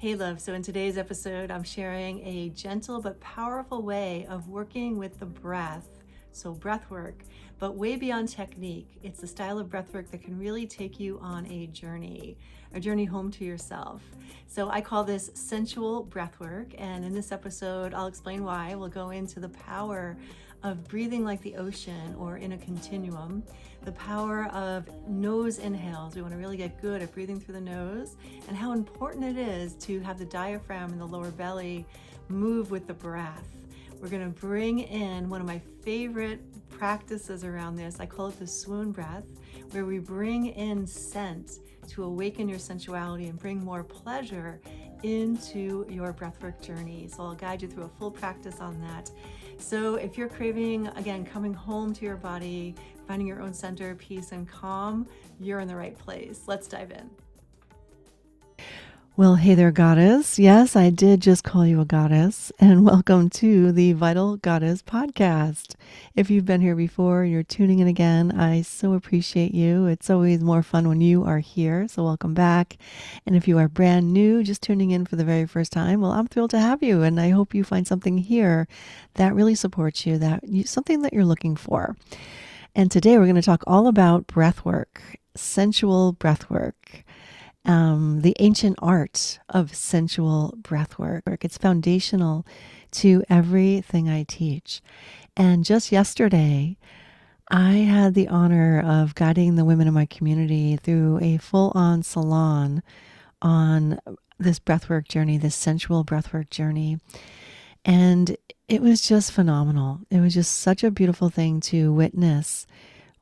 Hey love, so in today's episode, I'm sharing a gentle but powerful way of working with the breath. So breath work, but way beyond technique. It's a style of breath work that can really take you on a journey home to yourself. So I call this sensual breath work. And in this episode, I'll explain why. We'll go into the power of breathing like the ocean or in a continuum, the power of nose inhales. We want to really get good at breathing through the nose, and how important it is to have the diaphragm and the lower belly move with the breath. We're going to bring in one of my favorite practices around this. I call it the swoon breath, where we bring in scent to awaken your sensuality and bring more pleasure into your breathwork journey. So I'll guide you through a full practice on that. So if you're craving, again, coming home to your body, finding your own center, peace, and calm, you're in the right place. Let's dive in. Well, hey there, goddess. Yes, I did just call you a goddess, and welcome to the Vital Goddess podcast. If you've been here before and you're tuning in again, I so appreciate you. It's always more fun when you are here, so welcome back. And if you are brand new, just tuning in for the very first time, well, I'm thrilled to have you, and I hope you find something here that really supports you, something that you're looking for. And today we're going to talk all about breathwork, sensual breathwork. The ancient art of sensual breathwork. It's foundational to everything I teach. And just yesterday, I had the honor of guiding the women in my community through a full-on salon on this breathwork journey, this sensual breathwork journey. And it was just phenomenal. It was just such a beautiful thing to witness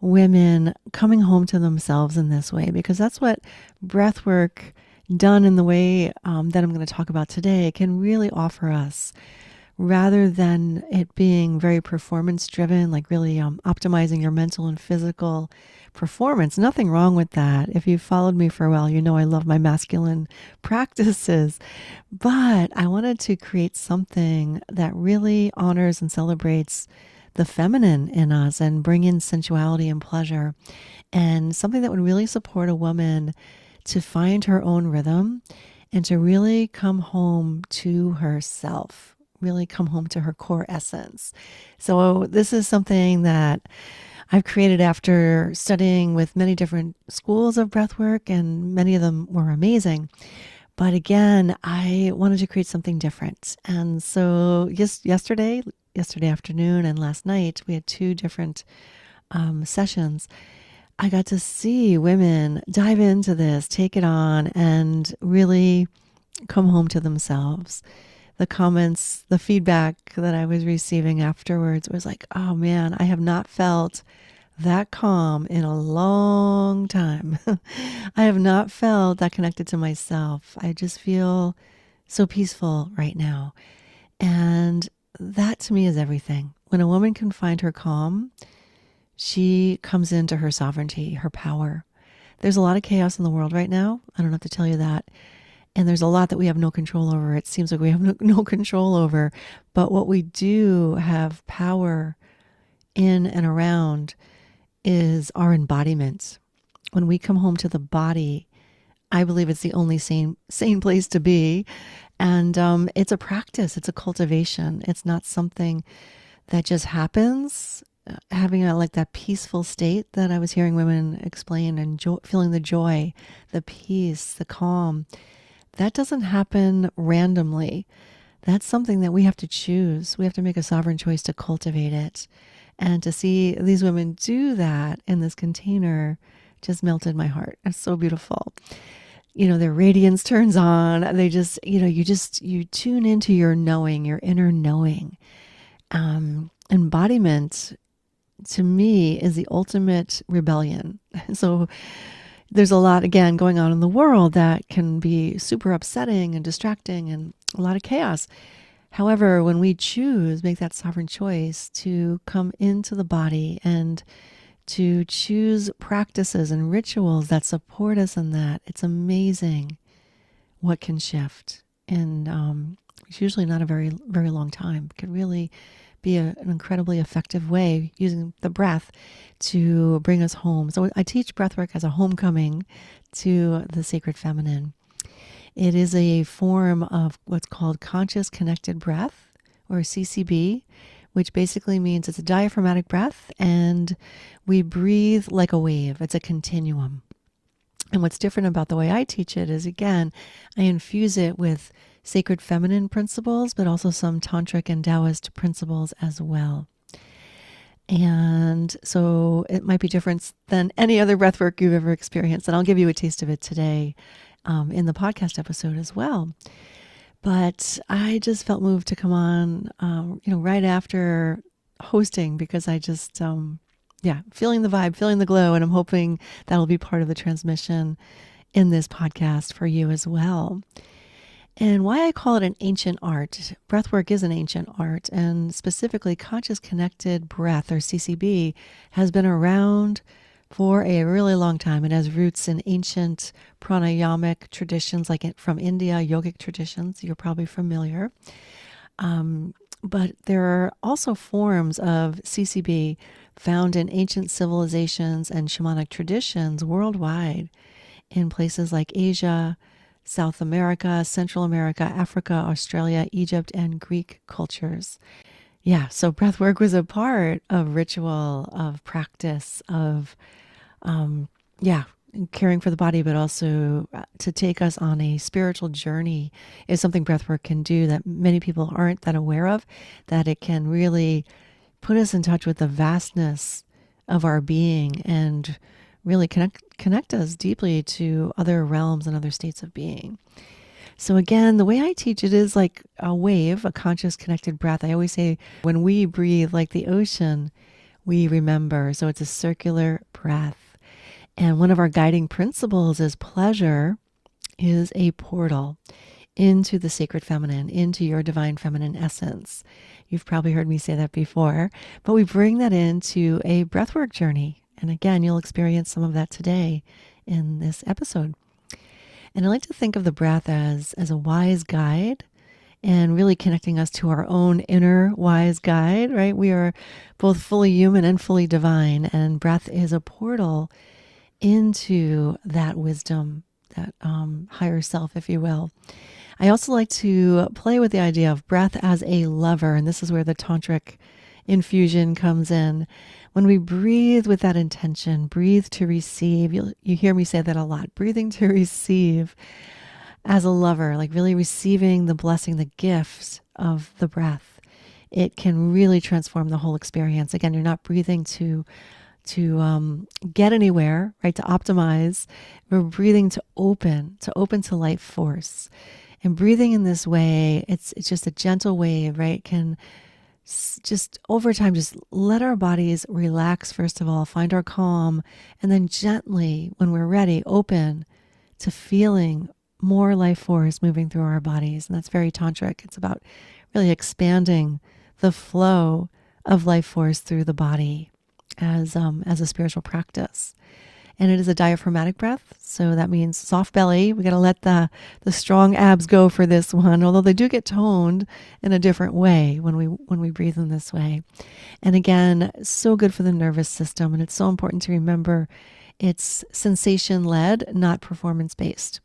women coming home to themselves in this way, because that's what breath work done in the way that I'm going to talk about today can really offer us, rather than it being very performance driven, like really optimizing your mental and physical performance. Nothing wrong with that. If you've followed me for a while, you know I love my masculine practices, but I wanted to create something that really honors and celebrates the feminine in us and bring in sensuality and pleasure, and something that would really support a woman to find her own rhythm and to really come home to herself, really come home to her core essence. So this is something that I've created after studying with many different schools of breathwork, and many of them were amazing. But again, I wanted to create something different. And so yesterday afternoon and last night, we had two different sessions. I got to see women dive into this, take it on, and really come home to themselves. The comments, the feedback that I was receiving afterwards was like, oh man, I have not felt that calm in a long time. I have not felt that connected to myself. I just feel so peaceful right now. And that to me is everything. When a woman can find her calm, she comes into her sovereignty, her power. There's a lot of chaos in the world right now. I don't have to tell you that. And there's a lot that we have no control over. It seems like we have no control over. But what we do have power in and around is our embodiment. When we come home to the body, I believe it's the only sane place to be. And it's a practice. It's a cultivation. It's not something that just happens. Having like that peaceful state that I was hearing women explain, and feeling the joy, the peace, the calm, that doesn't happen randomly. That's something that we have to choose. We have to make a sovereign choice to cultivate it. And to see these women do that in this container just melted my heart. It's so beautiful. You know, their radiance turns on. They just, you tune into your knowing, your inner knowing. Embodiment, to me, is the ultimate rebellion. So there's a lot, again, going on in the world that can be super upsetting and distracting and a lot of chaos. However, when we make that sovereign choice to come into the body and to choose practices and rituals that support us in that, it's amazing what can shift. And it's usually not a very, very long time. It could really be an incredibly effective way using the breath to bring us home. So I teach breathwork as a homecoming to the sacred feminine. It is a form of what's called conscious connected breath, or CCB, which basically means it's a diaphragmatic breath and we breathe like a wave. It's a continuum. And what's different about the way I teach it is, again, I infuse it with sacred feminine principles, but also some tantric and Taoist principles as well. And so it might be different than any other breathwork you've ever experienced. And I'll give you a taste of it today in the podcast episode as well. But I just felt moved to come on, right after hosting, because I just, feeling the vibe, feeling the glow. And I'm hoping that'll be part of the transmission in this podcast for you as well. And why I call it an ancient art. Breathwork is an ancient art, and specifically conscious connected breath, or CCB, has been around for a really long time. It has roots in ancient pranayamic traditions, like from India, yogic traditions. You're probably familiar. But there are also forms of CCB found in ancient civilizations and shamanic traditions worldwide in places like Asia, South America, Central America, Africa, Australia, Egypt, and Greek cultures. Yeah, so breathwork was a part of ritual, of practice, of, caring for the body, but also to take us on a spiritual journey is something breathwork can do that many people aren't that aware of, that it can really put us in touch with the vastness of our being and really connect us deeply to other realms and other states of being. So again, the way I teach it is like a wave, a conscious connected breath. I always say when we breathe like the ocean, we remember. So it's a circular breath. And one of our guiding principles is pleasure is a portal into the sacred feminine, into your divine feminine essence. You've probably heard me say that before, but we bring that into a breathwork journey. And again, you'll experience some of that today in this episode. And I like to think of the breath as a wise guide and really connecting us to our own inner wise guide, right? We are both fully human and fully divine, and breath is a portal into that wisdom, that higher self, if you will. I also like to play with the idea of breath as a lover, and this is where the tantric infusion comes in. When we breathe with that intention, breathe to receive, you hear me say that a lot, breathing to receive as a lover, like really receiving the blessing, the gifts of the breath. It can really transform the whole experience. Again, you're not breathing to get anywhere, right? To optimize. We're breathing to open to life force. And breathing in this way, it's just a gentle wave, right? Can just over time, just let our bodies relax, first of all, find our calm, and then gently, when we're ready, open to feeling more life force moving through our bodies. And that's very tantric. It's about really expanding the flow of life force through the body as a spiritual practice. And it is a diaphragmatic breath, so that means soft belly. We got to let the strong abs go for this one, although they do get toned in a different way when we breathe in this way. And again, so good for the nervous system, and it's so important to remember it's sensation-led, not performance-based.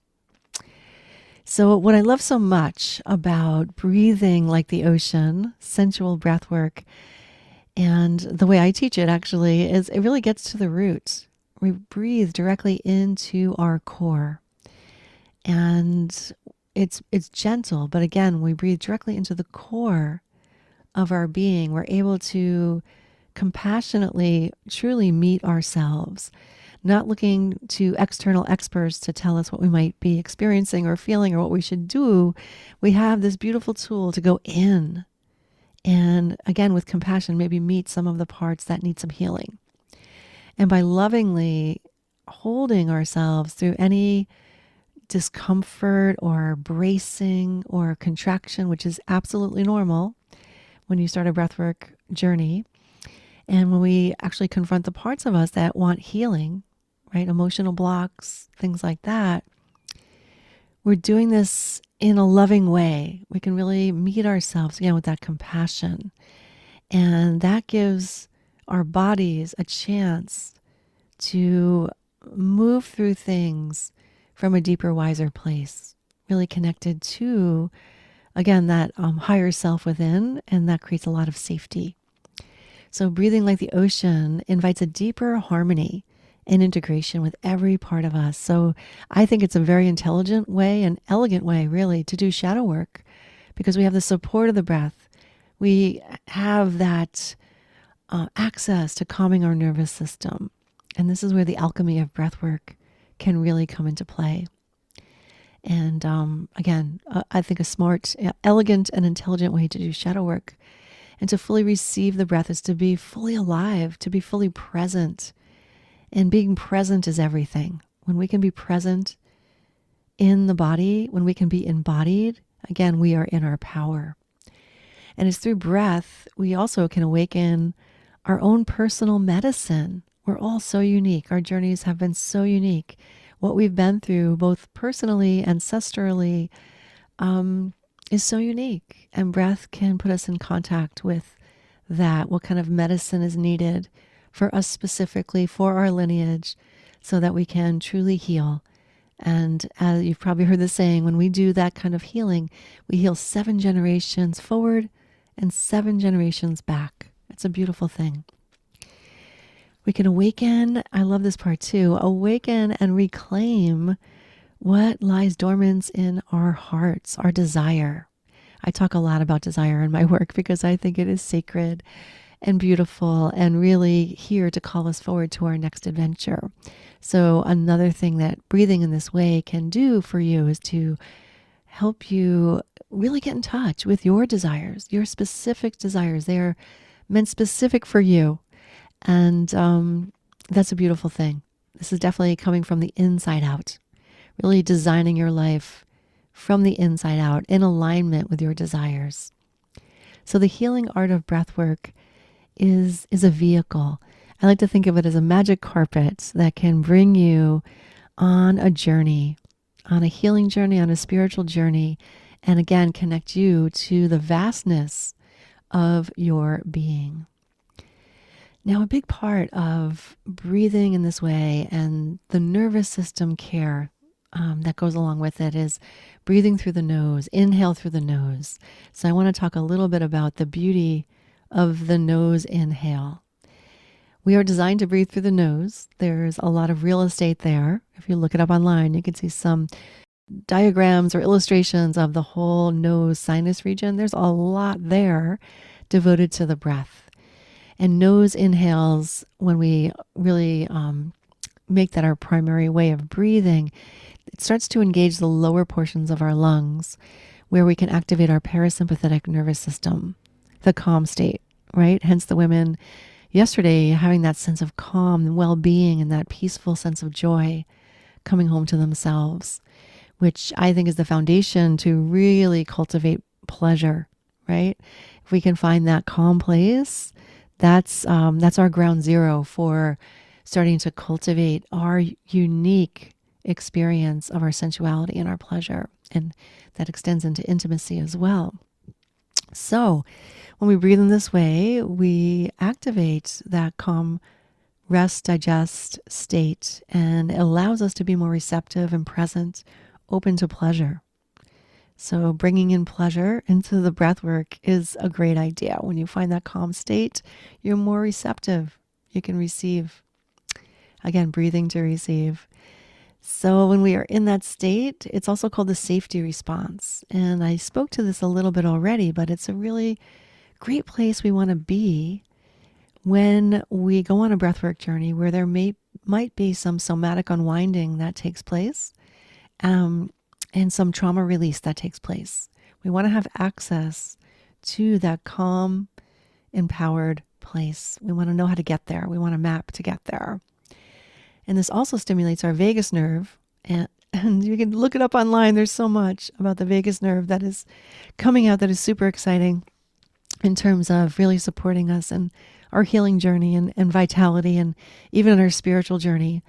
So what I love so much about breathing like the ocean, sensual breathwork, and the way I teach it actually is it really gets to the root. We breathe directly into our core. And it's gentle, but again, we breathe directly into the core of our being. We're able to compassionately, truly meet ourselves, not looking to external experts to tell us what we might be experiencing or feeling or what we should do. We have this beautiful tool to go in and, again, with compassion, maybe meet some of the parts that need some healing. And by lovingly holding ourselves through any discomfort or bracing or contraction, which is absolutely normal when you start a breathwork journey, and when we actually confront the parts of us that want healing, right? Emotional blocks, things like that. We're doing this in a loving way. We can really meet ourselves again with that compassion. And that gives our bodies a chance to move through things from a deeper, wiser place. really connected to, again, that higher self within, and that creates a lot of safety. So breathing like the ocean invites a deeper harmony and integration with every part of us. So I think it's a very intelligent way, an elegant way, really, to do shadow work, because we have the support of the breath. We have that access to calming our nervous system. And this is where the alchemy of breath work can really come into play. And again, I think a smart, elegant, and intelligent way to do shadow work and to fully receive the breath is to be fully alive, to be fully present. And being present is everything. When we can be present in the body, when we can be embodied, again, we are in our power. And it's through breath, we also can awaken our own personal medicine. We're all so unique. Our journeys have been so unique. What we've been through, both personally, ancestrally, is so unique. And breath can put us in contact with that, what kind of medicine is needed for us specifically, for our lineage, so that we can truly heal. And as you've probably heard the saying, when we do that kind of healing, we heal 7 generations forward and 7 generations back. It's a beautiful thing. We can awaken, I love this part too, awaken and reclaim what lies dormant in our hearts, our desire. I talk a lot about desire in my work because I think it is sacred and beautiful and really here to call us forward to our next adventure. So another thing that breathing in this way can do for you is to help you really get in touch with your desires, your specific desires. They are meant specific for you. And that's a beautiful thing. This is definitely coming from the inside out, really designing your life from the inside out in alignment with your desires. So the healing art of breath work is a vehicle. I like to think of it as a magic carpet that can bring you on a journey, on a healing journey, on a spiritual journey, and again, connect you to the vastness of your being. Now, a big part of breathing in this way and the nervous system care that goes along with it is breathing through the nose, inhale through the nose. So I want to talk a little bit about the beauty of the nose inhale. We are designed to breathe through the nose. There's a lot of real estate there. If you look it up online, you can see some diagrams or illustrations of the whole nose sinus region. There's a lot there devoted to the breath. And nose inhales, when we really make that our primary way of breathing, it starts to engage the lower portions of our lungs where we can activate our parasympathetic nervous system, the calm state, right? Hence the women yesterday having that sense of calm and well-being and that peaceful sense of joy coming home to themselves, which I think is the foundation to really cultivate pleasure, right? If we can find that calm place, that's our ground zero for starting to cultivate our unique experience of our sensuality and our pleasure. And that extends into intimacy as well. So when we breathe in this way, we activate that calm, rest, digest state, and it allows us to be more receptive and present, open to pleasure. So bringing in pleasure into the breath work is a great idea. When you find that calm state, you're more receptive. You can receive. Again, breathing to receive. So when we are in that state, it's also called the safety response. And I spoke to this a little bit already, but it's a really great place we want to be when we go on a breathwork journey where there might be some somatic unwinding that takes place. And some trauma release that takes place. We want to have access to that calm, empowered place. We want to know how to get there. We want to map to get there. And this also stimulates our vagus nerve. And you can look it up online. There's so much about the vagus nerve that is coming out that is super exciting in terms of really supporting us in our healing journey and vitality and even in our spiritual journey.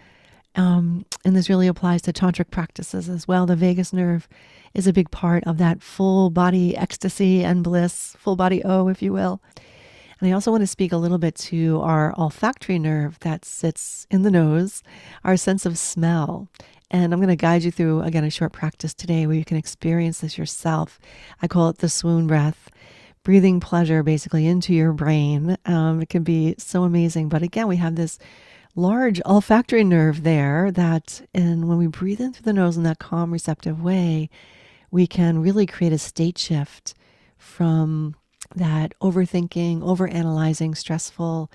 And this really applies to tantric practices as well. The vagus nerve is a big part of that full body ecstasy and bliss, full body O, if you will. And I also want to speak a little bit to our olfactory nerve that sits in the nose, our sense of smell. And I'm going to guide you through, again, a short practice today where you can experience this yourself. I call it the swoon breath, breathing pleasure basically into your brain. It can be so amazing. But again, we have this large olfactory nerve there and when we breathe in through the nose in that calm, receptive way, we can really create a state shift from that overthinking, overanalyzing, stressful,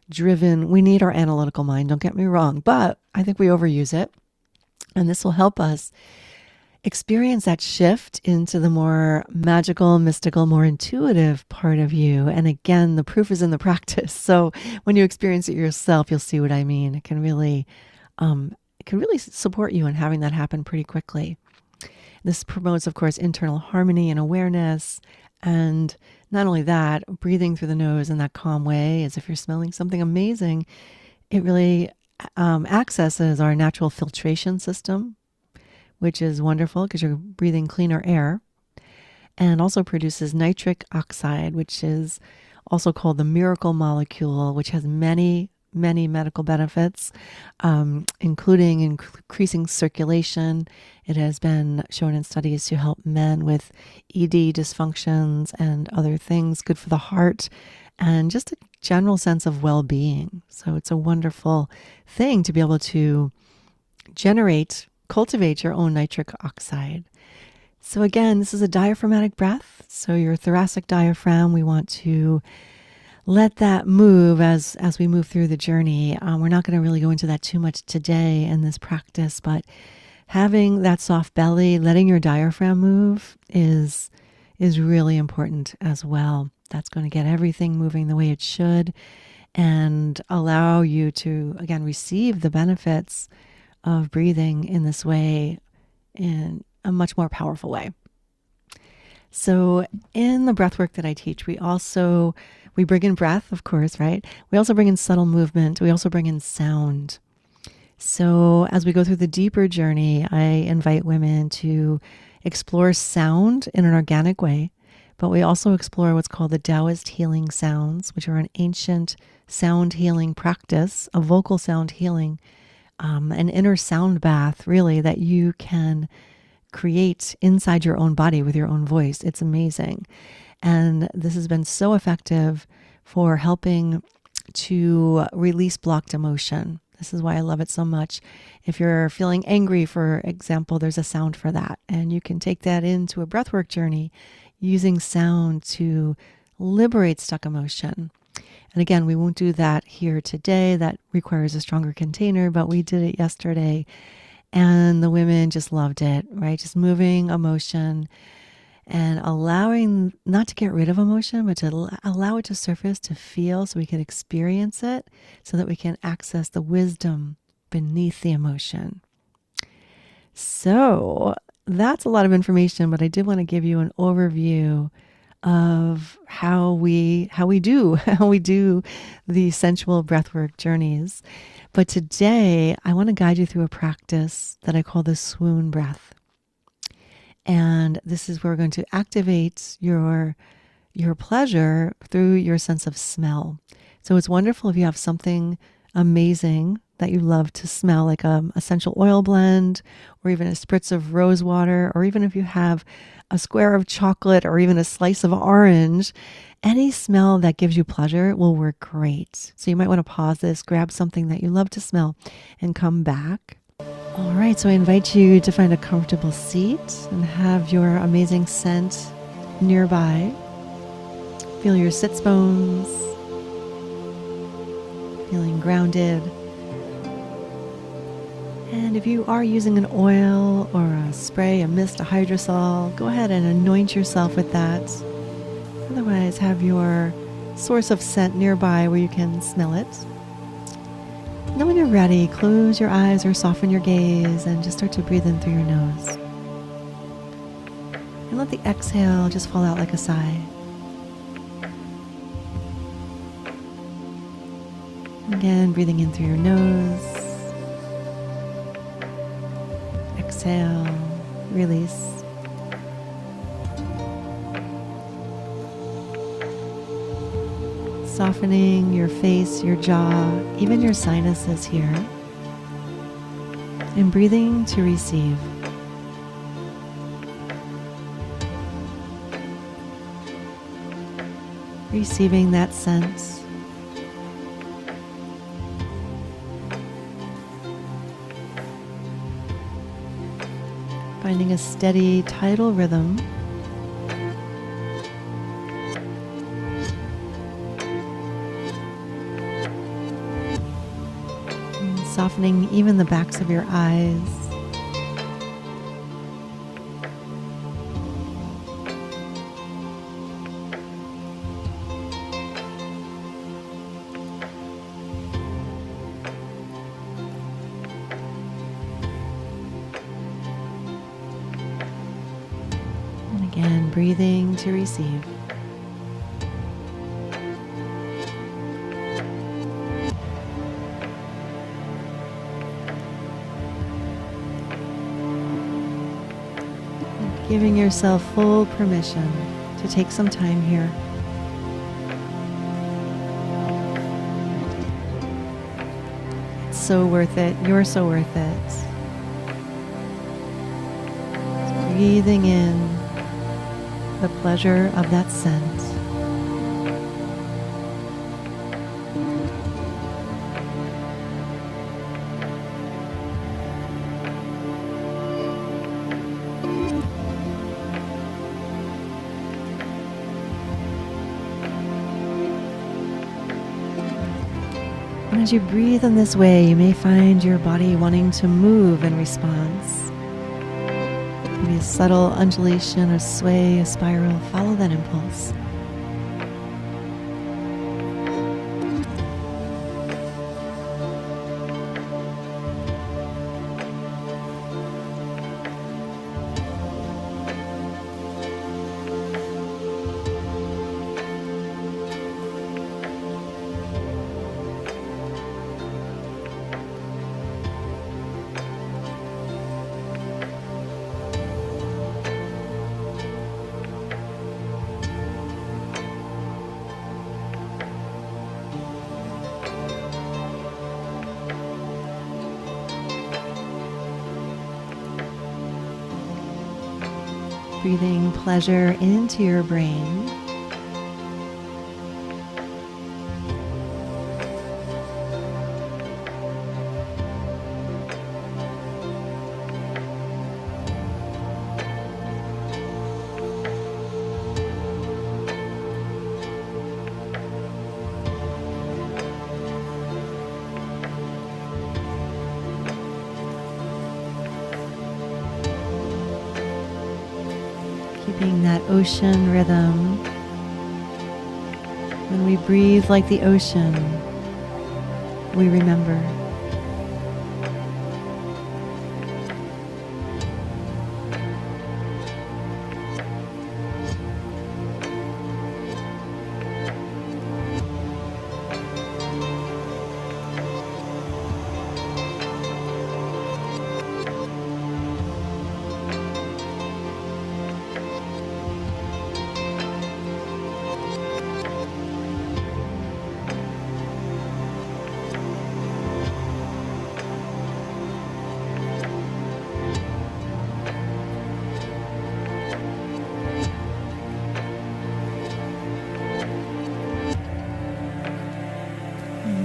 driven. We need our analytical mind, don't get me wrong, but I think we overuse it. And this will help us experience that shift into the more magical, mystical, more intuitive part of you. And again, the proof is in the practice. So when you experience it yourself, you'll see what I mean. It can really support you in having that happen pretty quickly. This promotes, of course, internal harmony and awareness. And not only that, breathing through the nose in that calm way, as if you're smelling something amazing, it really accesses our natural filtration system, which is wonderful because you're breathing cleaner air, and also produces nitric oxide, which is also called the miracle molecule, which has many medical benefits, including increasing circulation. It has been shown in studies to help men with ED dysfunctions and other things, good for the heart, and just a general sense of well-being. So it's a wonderful thing to be able to cultivate your own nitric oxide. So again, this is a diaphragmatic breath. So your thoracic diaphragm, we want to let that move as we move through the journey. We're not going to really go into that too much today in this practice, but having that soft belly, letting your diaphragm move is really important as well. That's going to get everything moving the way it should and allow you to, again, receive the benefits of breathing in this way in a much more powerful way. So in the breath work that I teach, we bring in breath, of course, right? We also bring in subtle movement. We also bring in sound. So as we go through the deeper journey, I invite women to explore sound in an organic way, but we also explore what's called the Taoist healing sounds, which are an ancient sound healing practice, a vocal sound healing, an inner sound bath, really, that you can create inside your own body with your own voice. It's amazing. And this has been so effective for helping to release blocked emotion. This is why I love it so much. If you're feeling angry, for example, there's a sound for that. And you can take that into a breathwork journey using sound to liberate stuck emotion. And again, we won't do that here today. That requires a stronger container, but we did it yesterday. And the women just loved it, right? Just moving emotion and allowing not to get rid of emotion, but to allow it to surface, to feel, so we can experience it, so that we can access the wisdom beneath the emotion. So that's a lot of information, but I did want to give you an overview of how we do the sensual breathwork journeys. But today I want to guide you through a practice that I call the swoon breath. And this is where we're going to activate your pleasure through your sense of smell. So it's wonderful if you have something amazing that you love to smell, like an essential oil blend, or even a spritz of rose water, or even if you have a square of chocolate or even a slice of orange. Any smell that gives you pleasure will work great. So you might want to pause this, grab something that you love to smell, and come back. All right, so I invite you to find a comfortable seat and have your amazing scent nearby. Feel your sits bones, feeling grounded. And if you are using an oil or a spray, a mist, a hydrosol, go ahead and anoint yourself with that. Otherwise, have your source of scent nearby where you can smell it. And then when you're ready, close your eyes or soften your gaze and just start to breathe in through your nose. And let the exhale just fall out like a sigh. Again, breathing in through your nose. Exhale, release. Softening your face, your jaw, even your sinuses here. and breathing to receive. Receiving that sense. Finding a steady tidal rhythm. And softening even the backs of your eyes. Again, breathing to receive. And giving yourself full permission to take some time here. It's so worth it. You're so worth it. Just breathing in the pleasure of that scent. And as you breathe in this way, you may find your body wanting to move in response. Maybe a subtle undulation, a sway, a spiral. Follow that impulse. Breathing pleasure into your brain. Keeping that ocean rhythm. When we breathe like the ocean, we remember.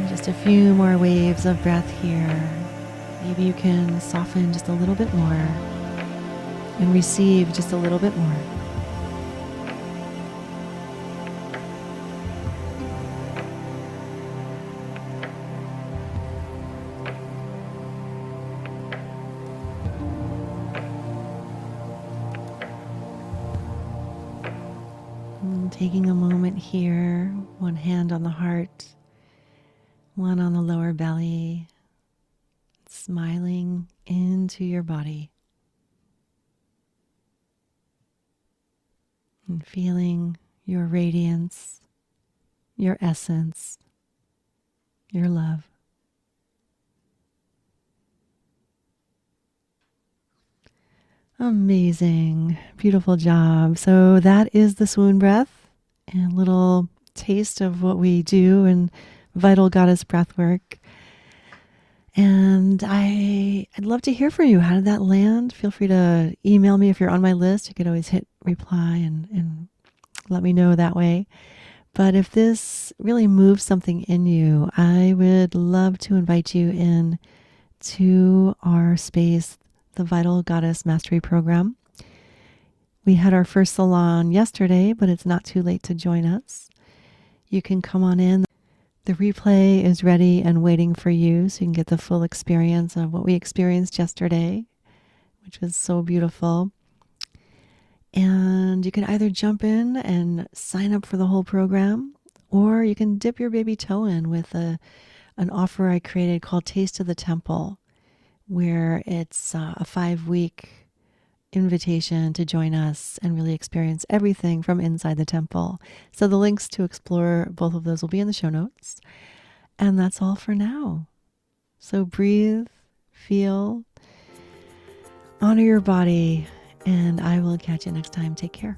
Just a few more waves of breath here. Maybe you can soften just a little bit more and receive just a little bit more. And taking a moment here, one hand on the heart, one on the lower belly, smiling into your body and feeling your radiance, your essence, your love. Amazing. Beautiful job. So that is the swoon breath, and a little taste of what we do in Vital Goddess Breathwork. And I'd love to hear from you. How did that land? Feel free to email me if you're on my list. You could always hit reply and let me know that way. But if this really moves something in you, I would love to invite you in to our space, the Vital Goddess Mastery Program. We had our first salon yesterday, but it's not too late to join us. You can come on in. The replay is ready and waiting for you so you can get the full experience of what we experienced yesterday, which was so beautiful. And you can either jump in and sign up for the whole program, or you can dip your baby toe in with an offer I created called Taste of the Temple, where it's a 5-week invitation to join us and really experience everything from inside the temple. So the links to explore both of those will be in the show notes. And that's all for now. So breathe, feel, honor your body, and I will catch you next time. Take care.